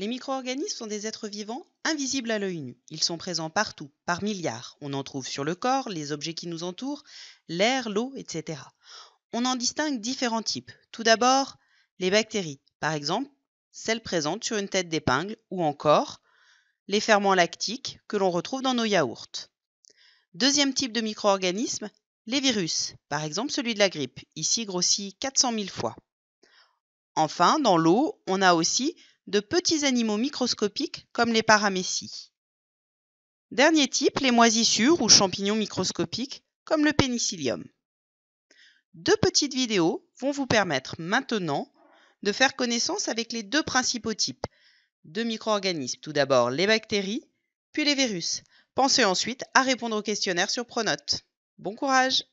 Les micro-organismes sont des êtres vivants invisibles à l'œil nu. Ils sont présents partout, par milliards. On en trouve sur le corps, les objets qui nous entourent, l'air, l'eau, etc. On en distingue différents types. Tout d'abord, les bactéries, par exemple, celles présentes sur une tête d'épingle, ou encore les ferments lactiques que l'on retrouve dans nos yaourts. Deuxième type de micro-organismes, les virus, par exemple celui de la grippe, ici grossi 400 000 fois. Enfin, dans l'eau, on a aussi de petits animaux microscopiques comme les paramécies. Dernier type, les moisissures ou champignons microscopiques comme le pénicillium. Deux petites vidéos vont vous permettre maintenant de faire connaissance avec les deux principaux types de micro-organismes. Tout d'abord les bactéries, puis les virus. Pensez ensuite à répondre au questionnaire sur Pronote. Bon courage!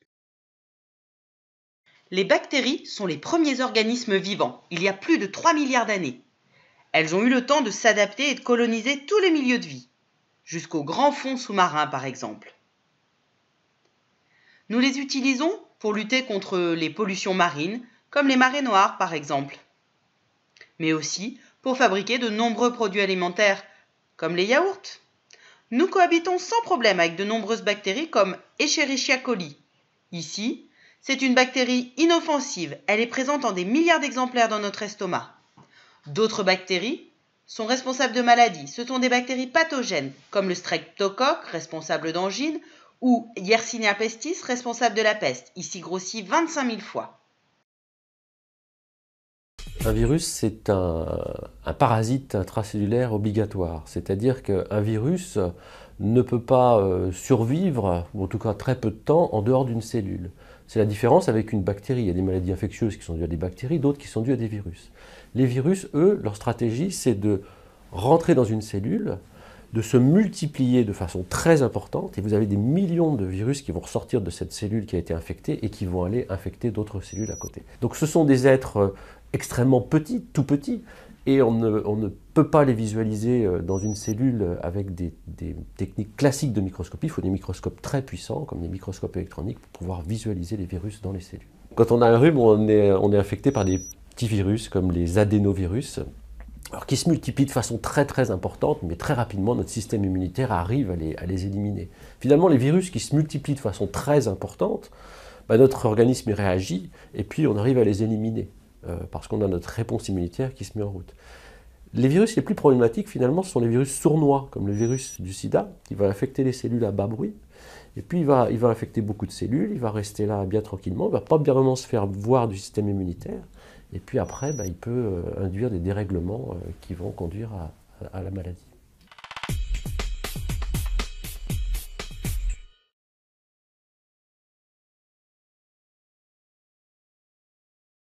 Les bactéries sont les premiers organismes vivants, il y a plus de 3 milliards d'années. Elles ont eu le temps de s'adapter et de coloniser tous les milieux de vie, jusqu'au grand fond sous-marin par exemple. Nous les utilisons pour lutter contre les pollutions marines, comme les marées noires par exemple, mais aussi pour fabriquer de nombreux produits alimentaires, comme les yaourts. Nous cohabitons sans problème avec de nombreuses bactéries comme Escherichia coli. Ici, c'est une bactérie inoffensive, elle est présente en des milliards d'exemplaires dans notre estomac. D'autres bactéries sont responsables de maladies. Ce sont des bactéries pathogènes, comme le streptocoque, responsable d'angines, ou Yersinia pestis, responsable de la peste, ici grossi 25 000 fois. Un virus, c'est un parasite intracellulaire obligatoire, c'est-à-dire qu'un virus ne peut pas survivre, ou en tout cas très peu de temps, en dehors d'une cellule. C'est la différence avec une bactérie. Il y a des maladies infectieuses qui sont dues à des bactéries, d'autres qui sont dues à des virus. Les virus, eux, leur stratégie, c'est de rentrer dans une cellule, de se multiplier de façon très importante, et vous avez des millions de virus qui vont ressortir de cette cellule qui a été infectée et qui vont aller infecter d'autres cellules à côté. Donc ce sont des êtres extrêmement petits, tout petits, et on ne peut pas les visualiser dans une cellule avec des techniques classiques de microscopie. Il faut des microscopes très puissants, comme des microscopes électroniques, pour pouvoir visualiser les virus dans les cellules. Quand on a un rhume, on est infecté par des petits virus, comme les adénovirus, alors qui se multiplient de façon très très importante, mais très rapidement notre système immunitaire arrive à les éliminer. Finalement, les virus qui se multiplient de façon très importante, notre organisme y réagit et puis on arrive à les éliminer parce qu'on a notre réponse immunitaire qui se met en route. Les virus les plus problématiques finalement ce sont les virus sournois, comme le virus du sida, qui va infecter les cellules à bas bruit. Et puis il va infecter beaucoup de cellules, il va rester là bien tranquillement, il ne va pas bien vraiment se faire voir du système immunitaire. Et puis après, il peut induire des dérèglements qui vont conduire à la maladie.